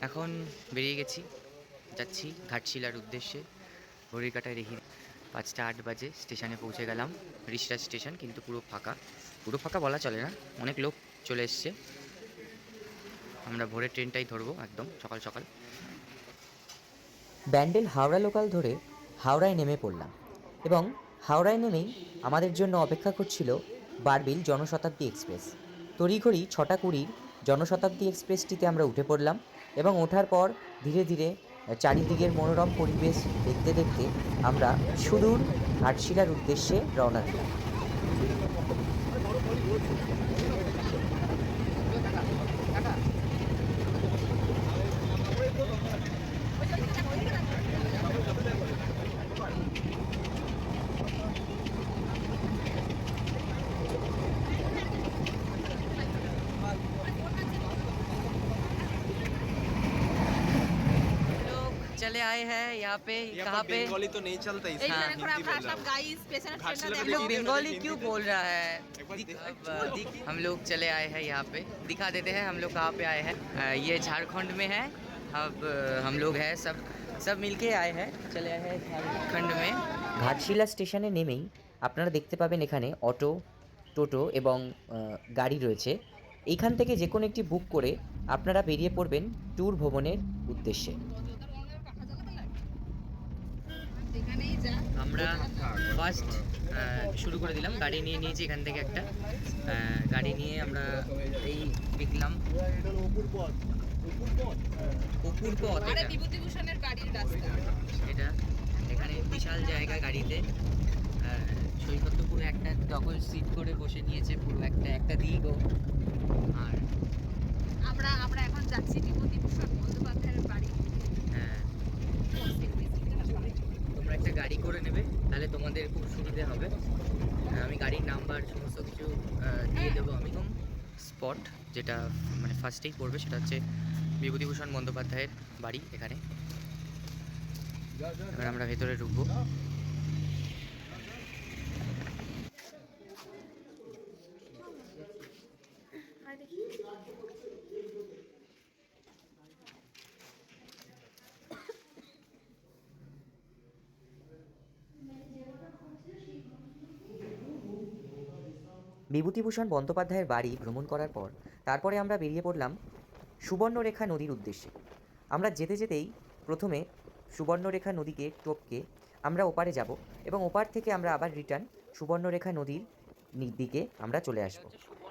এখন বেরিয়ে গেছি, যাচ্ছি ঘাটশিলার উদ্দেশ্যে। ঘড়ির কাঁটায় দেখি 5টা 8 বাজে স্টেশনে পৌঁছে গেলাম। ঋষিরাজ স্টেশন কিন্তু পুরো ফাঁকা, পুরো ফাঁকা বলা চলে না, অনেক লোক চলে এসছে। আমরা ভোরের ট্রেনটাই ধরবো একদম সকাল সকাল। ব্যান্ডেল হাওড়া লোকাল ধরে হাওড়ায় নেমে পড়লাম এবং হাওড়ায় নেমেই আমাদের জন্য অপেক্ষা করছিল বারবিল জনশতাব্দী এক্সপ্রেস। তড়িঘড়ি 6:20 জনশতাব্দী এক্সপ্রেসটিতে আমরা উঠে পড়লাম এবং ওঠার পর ধীরে ধীরে চারিদিকের মনোরম পরিবেশ দেখতে দেখতে আমরা সুদূর ঘাটশিলার উদ্দেশ্যে রওনা দিলাম। चले आए हैं यहाँ पे, कहाँ पे? बंगाली तो नहीं चलता इसमें। हाँ। घाटशिला लोग में बंगाली हिंदी क्यों बोल बोल रहा है? अब हम लोग चले आए हैं यहाँ पे, दिखा देते हैं हम लोग कहाँ पे आए हैं। ये झारखंड में है। अब हम लोग हैं सब मिलके आए हैं, चले आए हैं झारखंड में। ঘাটশিলা স্টেশনে নেমেই আপনারা দেখতে পাবেন এখানে অটো, টোটো এবং গাড়ি রয়েছে। এইখান থেকে যে কোনো একটি বুক করে আপনারা বেরিয়ে পড়বেন ট্যুর ভ্রমণের উদ্দেশ্যে। আমরা ফার্স্ট শুরু করে দিলাম, গাড়ি নিয়ে নিয়েছি এখান থেকে একটা। গাড়ি নিয়ে আমরা এই দেখলাম অপুর পথ, এটা বিভূতিভূষণের গাড়ির রাস্তা। এটা এখানে বিশাল জায়গা গাড়িতে। সৈকত তো পুরো একটা ডবল সিট করে বসে নিয়েছে, পুরো একটা দিক। আর আমরা এখন যাচ্ছি বিভূতিভূষণ বন্দ্যোপাধ্যায়ের বাড়ি। হ্যাঁ, তোমরা একটা গাড়ি করে নেবে, তাহলে তোমাদের খুব সুবিধে হবে। আমি গাড়ির নাম্বার সমস্ত কিছু দিয়ে দেবো। আমি স্পট যেটা মানে ফার্স্টেই পড়বে সেটা হচ্ছে বিভূতিভূষণ বন্দ্যোপাধ্যায়ের বাড়ি এখানে। এবার আমরা ভেতরে ঢুকবো। বিভূতিভূষণ বন্দ্যোপাধ্যায়ের বাড়ি ভ্রমণ করার পর তারপরে আমরা বেরিয়ে পড়লাম সুবর্ণরেখা নদীর উদ্দেশ্যে। আমরা যেতে যেতেই প্রথমে সুবর্ণরেখা নদীকে টপকে আমরা ওপারে যাব এবং ওপার থেকে আমরা আবার রিটার্ন সুবর্ণরেখা নদীর দিকে আমরা চলে আসব।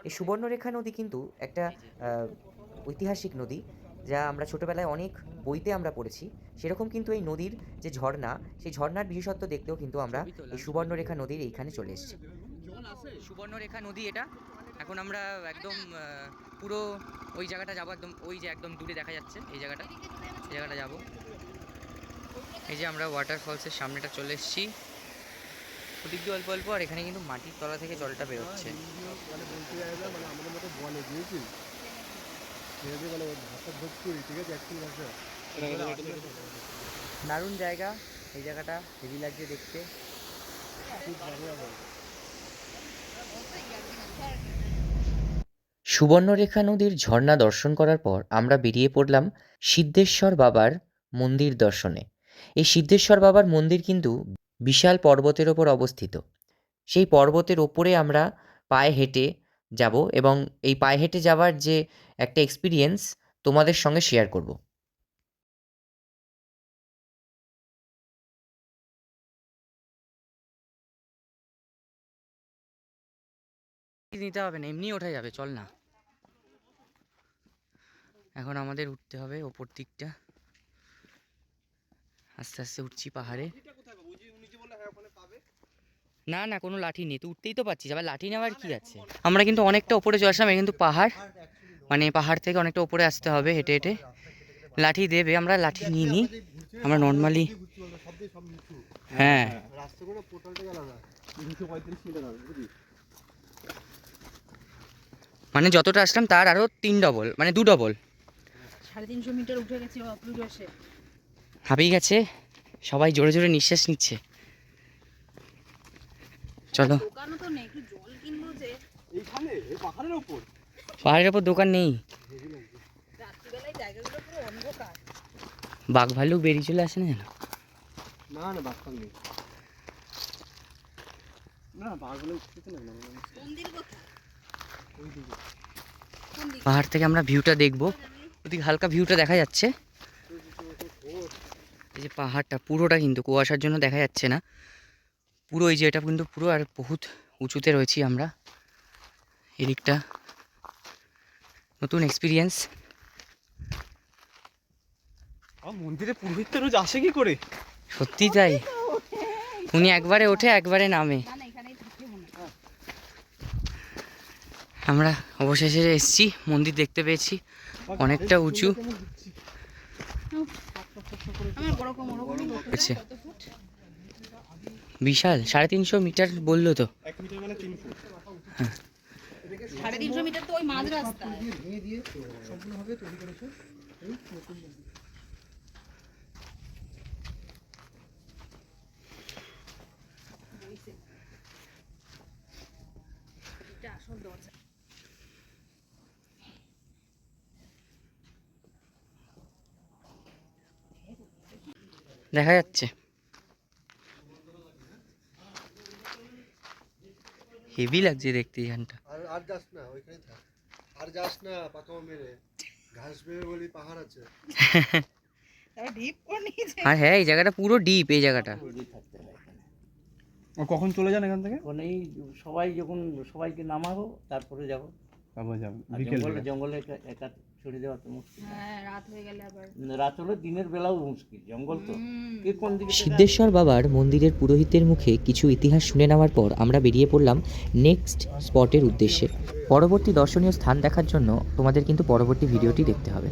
এই সুবর্ণরেখা নদী কিন্তু একটা ঐতিহাসিক নদী, যা আমরা ছোটোবেলায় অনেক বইতে আমরা পড়েছি। সেরকম কিন্তু এই নদীর যে ঝর্ণা, সেই ঝর্ণার বিশেষত্ব দেখতেও কিন্তু আমরা এই সুবর্ণরেখা নদীর এইখানে চলে এসেছি। সুবর্ণরেখা নদী এটা। এখন আমরা একদম পুরো ওই জায়গাটা যাবো, একদম ওই যে একদম দূরে দেখা যাচ্ছে এই জায়গাটা যাবো। এই যে আমরা ওয়াটারফলসের সামনেটা চলে এসেছি। ওদিক দিয়ে অল্প অল্প, আর এখানে কিন্তু মাটির তলা থেকে জলটা বেরোচ্ছে। দারুণ জায়গা, এই জায়গাটা হেভি লাগছে দেখতে। সুবর্ণরেখা নদীর ঝর্ণা দর্শন করার পর আমরা বেরিয়ে পড়লাম সিদ্ধেশ্বর বাবার মন্দির দর্শনে। এই সিদ্ধেশ্বর বাবার মন্দির কিন্তু বিশাল পর্বতের ওপর অবস্থিত। সেই পর্বতের ওপরে আমরা পায়ে হেঁটে যাব এবং এই পায়ে হেঁটে যাওয়ার যে একটা এক্সপিরিয়েন্স তোমাদের সঙ্গে শেয়ার করব। নিতে হবে না, এমনি ওঠা যাবে, চল না। এখন আমাদের উঠতে হবে ওপর দিকটা, আস্তে আস্তে উঠছি পাহাড়ে। না না, কোনো লাঠি নেই, তুই উঠতেই তো পারছিস, আবার লাঠি নেওয়ার কি আছে। আমরা কিন্তু অনেকটা ওপরে চলে আসলাম, কিন্তু পাহাড় মানে পাহাড় থেকে অনেকটা ওপরে আসতে হবে হেঁটে হেঁটে। লাঠি দেবে, আমরা লাঠি নিয়ে নিই, আমরা নর্মালি। হ্যাঁ, মানে যতটা আসলাম তার আরো 3 ডবল, মানে 2 ডবল। 350 মিটার উঠে গেছে অপূর্বশে। হাঁপিয়ে গেছে সবাই, জোরে জোরে নিঃশ্বাস নিচ্ছে। চলো। দোকানও তো নেই, একটু জল কিনবো যে। এইখানে এই পাহাড়ের উপর পাহাড়ের ওপর দোকান নেই। রাত্রিবেলায় জায়গাগুলো পুরো অন্ধকার। কোথায় বাঘ ভাল্লুক বেরিয়ে চলে আসে না যেন। না না বাঘ নেই। না বাঘগুলো উঠতে না মন্দির কোথায় ওই দিকে। কোন দিকে পাহাড় থেকে আমরা ভিউটা দেখবো, ওদিকে হালকা ভিউটা দেখা যাচ্ছে। এই যে পাহাড়টা পুরোটা কিন্তু কুয়াশার জন্য দেখা যাচ্ছে না, পুরো এই যে এটা কিন্তু পুরো আর বহুত উঁচুতে রয়েছি আমরা। এদিকটা নতুন এক্সপিরিয়েন্স। মন্দিরে পুরোহিতটা রোজ আসে কি করে? সত্যি তাই, উনি একবারে ওঠে একবারে নামে। না না এখানেই থাকে মনে হয় আমরা অবশেষে এসেছি, মন্দির দেখতে পেয়েছি, অনেকটা উঁচু আমার বড় কোমর আছে, বিশাল 350 মিটার বললো তো। 1 মিটার মানে 3 ফুট। 350 মিটার তো ওই মাঝ রাস্তা সম্পূর্ণভাবে তৈরি করেছে এই নতুন মন্দির। এটা আসল দরজা দেখা যাচ্ছে হেভি লাগছে দেখতে এখানটা। আর যাস না, ওইখানে থাক। আর যাস না, পাকা মেরে ঘাস মেরে বলি পাহাড় আছে। তারপর ডিপ করে নিয়ে যায় আর হ্যাঁ, এই জায়গাটা পুরো ডিপ, এই জায়গাটা। কখন চলে যান এখান থেকে? এখন এই সবাই যখন সবাইকে নামাবো তারপরে যাবো। তারপর যাবেন আর বিকেল জঙ্গলে জঙ্গলে একা ছড়ে দেওয়া তো মুশকিল। হ্যাঁ রাত হয়ে গেলে আবার রাত হলে দিনের বেলাও মুশকিল, জঙ্গল তো কে কোন দিকে থেকে সিদ্ধেশ্বর বাবার মন্দিরের পুরোহিতের মুখে কিছু ইতিহাস শুনে নেওয়ার পর আমরা বেরিয়ে পড়লাম নেক্সট স্পটের উদ্দেশ্যে। পরবর্তী দর্শনীয় স্থান দেখার জন্য তোমাদের কিন্তু পরবর্তী ভিডিওটি দেখতে হবে।